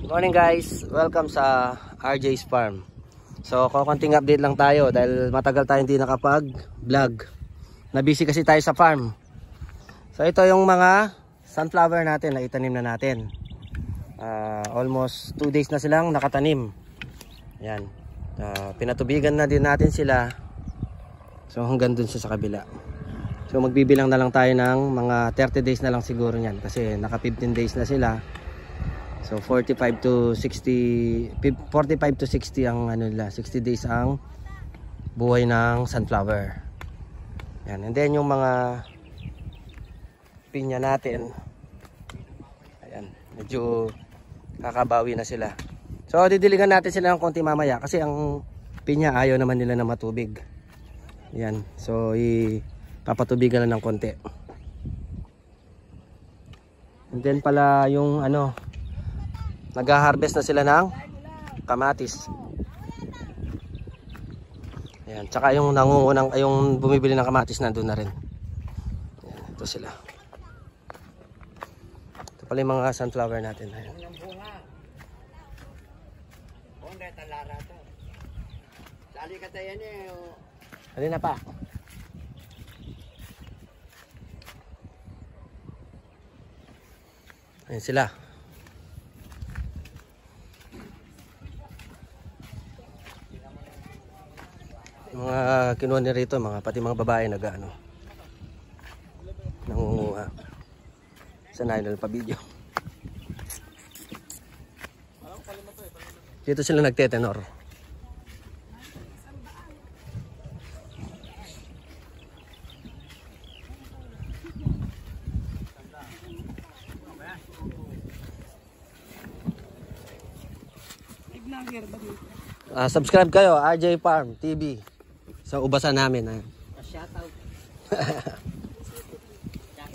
Morning guys, welcome sa RJ's Farm. So konting update lang tayo dahil matagal tayo hindi nakapag-vlog. Nabusy kasi tayo sa farm. So ito yung mga sunflower natin na itanim na natin. Almost 2 days na silang nakatanim. Ayan. Pinatubigan na din natin sila. So hanggang dun sa kabila. So magbibilang na lang tayo ng mga 30 days na lang siguro niyan kasi naka 15 days na sila. So 45 to 60 ang ano nila, 60 days ang buhay ng sunflower. Yan, and then yung mga pinya natin. Ayan, medyo kakabawi na sila. So didiligan natin sila ng konti mamaya kasi ang pinya ayaw naman nila na matubig. Yan, so papatubigan na ng konti. And then pala yung ano, nag-harvest na sila ng kamatis. Ayan, tsaka yung nangungunang, yung bumibili ng kamatis nandun na rin. Ayan, ito sila. Ito pala yung mga sunflower natin. Ayan. Halina pa. Ayan sila. Mga kinuha ni rito, pati mga babae nag-ano, nangunguha. Sana nila pa video. Dito sila nagtetenor. Subscribe kayo, RJ Farm TV. Sa ubasan namin. Shoutout.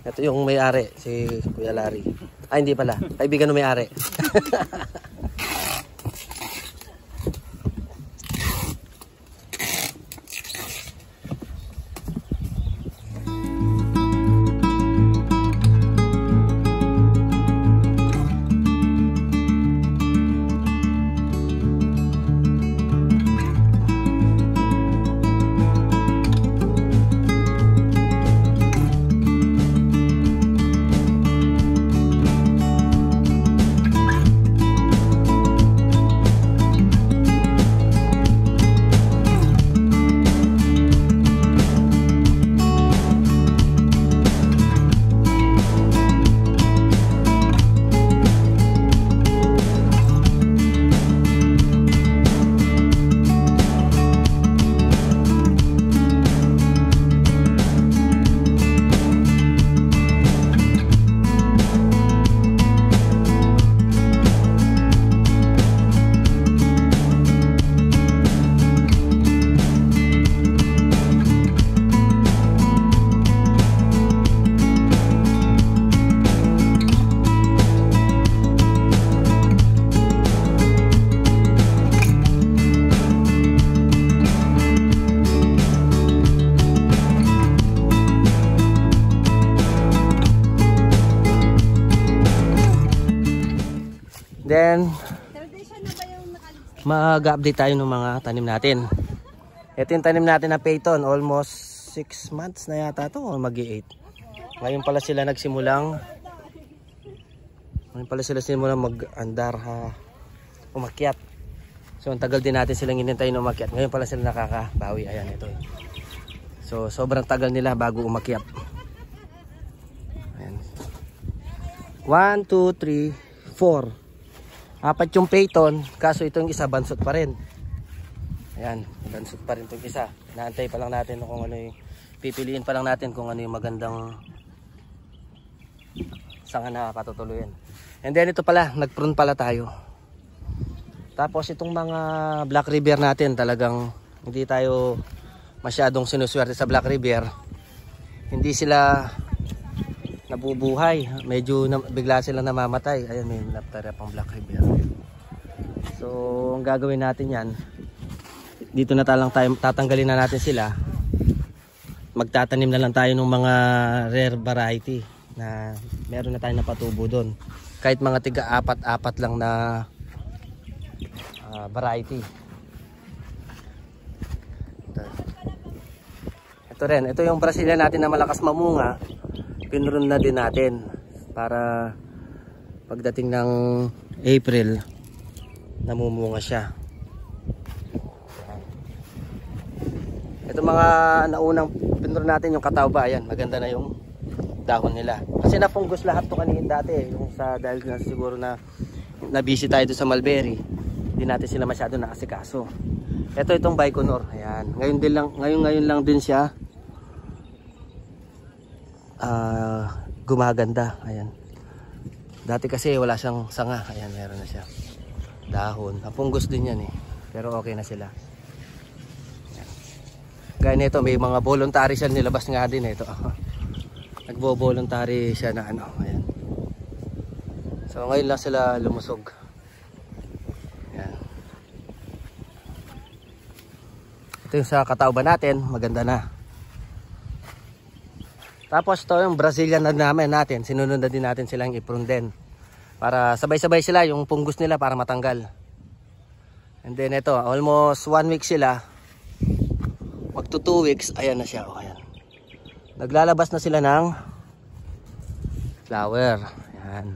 Ito yung may-ari, si Kuya Larry. Ay, hindi pala. Kaibigan ng may-ari. Then mag-update tayo ng mga tanim natin. Ito yung tanim natin na peyton, almost 6 months na yata ito o mag-8. Ngayon pala sila nagsimulang mag-andar, umakyat. So ang tagal din natin silang hinintay na umakyat. Ngayon pala sila nakakabawi. Ayan, ito. So sobrang tagal nila bago umakyat. Ayan. 1, 2, 3, 4. 4 yung peyton, kaso itong isa bansot pa rin. Ayan, bansot pa rin itong isa. Naantay pa lang natin kung ano yung, pipiliin pa lang natin kung ano yung magandang sanga na patutuluyan. And then ito pala, nag-prune pala tayo. Tapos itong mga Black River natin, talagang hindi tayo masyadong sinuswerte sa Black River. Hindi sila nabubuhay, medyo bigla silang namamatay. Ayan, may naptara pang Black River. So ang gagawin natin yan, dito na tatanggalin na natin sila. Magtatanim na lang tayo ng mga rare variety na meron na tayo na patubo doon. Kahit mga tiga 4-4 lang na variety. Ito rin, ito yung Brazilian natin na malakas mamunga. Pinrun na din natin para pagdating ng April namumunga siya. Ito mga naunang pinrun natin yung katawba, ayan, maganda na yung dahon nila. Kasi napunggos lahat to kanina dati, yung sa dahil na siguro na busy tayo doon sa mulberry. Hindi natin sila masyado naasikaso. Itong Baikonur, ayan. Ngayon lang din siya gumaganda, ayan. Dati kasi wala siyang sanga, ayan, meron na siya dahon. Napunggos din yan eh, pero okay na sila. Ayan. Gaya nito, may mga voluntary siya nilabas nga din ito. Nagbo-voluntary siya na ano, ayan. So ngayon lang sila lumusog. Ayan. Ito yung sa katauba natin, maganda na. Tapos ito yung Brazilian na natin, sinunod na din natin silang i-prune din. Para sabay-sabay sila yung punggos nila para matanggal. And then ito, almost 1 week sila. Magto 2 weeks, ayan na siya. Oh, ayan. Naglalabas na sila ng flower. Ayan.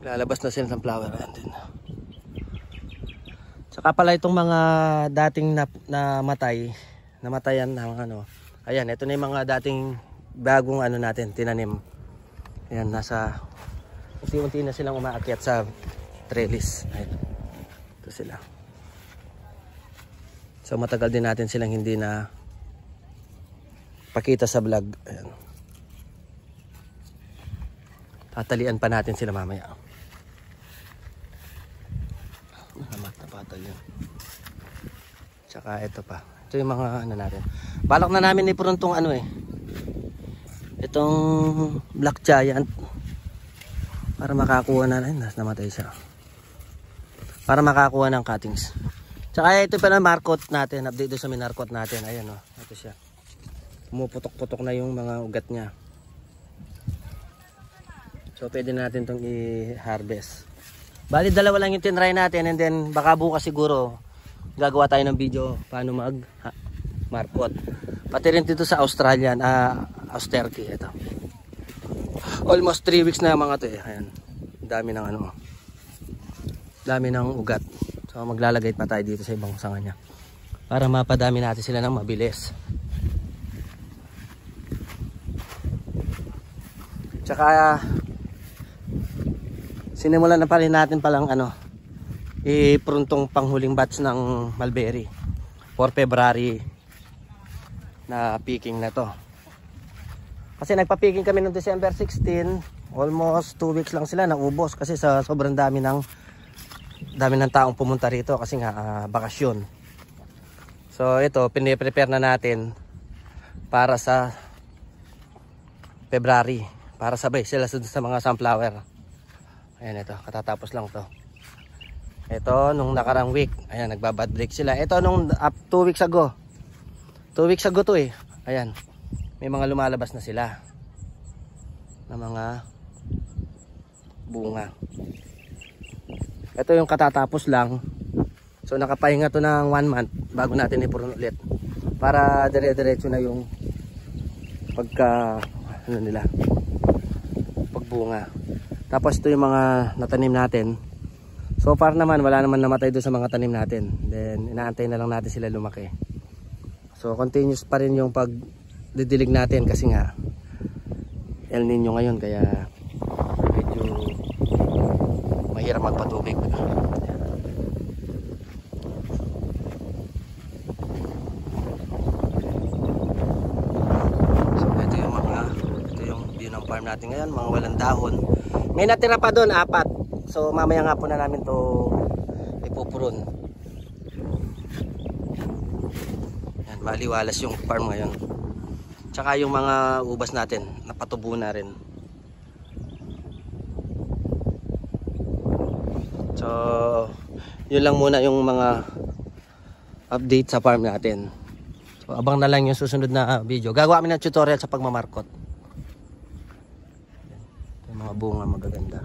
Lalabas na sila ng flower. Ayan din. Saka pala itong mga dating namatayan ng ano. Ayan, ito na yung mga dating bagong ano natin, tinanim. Ayan, nasa unti-unti na silang umaakyat sa trellis. Ayan. Ito sila. So matagal din natin silang hindi na pakita sa vlog. Ayan. Tatalian pa natin sila mamaya. Patal yun. Tsaka ito pa. Ito yung mga ano natin. Balak na namin iprun tong ano eh. Itong Black Giant. Para makakuha na rin. Namatay siya. Para makakuha ng cuttings. Tsaka ito pa na markot natin. Update doon sa minarkot natin. Ayan o. Ito siya. Pumuputok-putok na yung mga ugat niya. So pwede natin itong i-harvest. Bali dalawa lang yung tinry natin. And then baka bukas siguro gagawa tayo ng video paano mag-markot. Pati rin dito sa Australian, austerity ito. Almost 3 weeks na mga to eh. Ayan. Dami ng ano. Dami ng ugat. So maglalagay pa tayo dito sa ibang sanga niya. Para mapadami natin sila ng mabilis. Tsaka sinimulan na pa rin natin palang ano, ipruntong panghuling batch ng mulberry for February na picking na to. Kasi nagpa-picking kami noong December 16, almost 2 weeks lang sila naubos kasi sa sobrang dami ng taong pumunta rito kasi nga bakasyon. So ito piniprepare na natin para sa February, para sabay sila sa mga sunflower. Ayan, ito, katatapos lang to. Ito, nung nakarang week, ayan, nagbabad break sila. Ito, nung 2 weeks ago. 2 weeks ago to eh. Ayan, may mga lumalabas na sila. Na mga bunga. Ito yung katatapos lang. So, nakapahinga to ng 1 month bago natin ipurun ulit. Para dire-diretso na yung ano nila, pagbunga. Tapos ito yung mga natanim natin. So far naman wala naman namatay doon sa mga tanim natin. Then inaantay na lang natin sila lumaki. So continuous pa rin yung pagdidilig natin kasi nga El Nino ngayon kaya medyo mahirap magpatubig. So ito yung view ng farm natin ngayon, mga walang dahon. May natira pa doon, 4. So mamaya nga po na namin to ipupurun. Yan, maliwalas yung farm ngayon. Tsaka yung mga ubas natin, napatubo na rin. So yun lang muna yung mga update sa farm natin. So abang na lang yung susunod na video. Gagawa kami ng tutorial sa pagmamarkot. Yung mga bunga magaganda.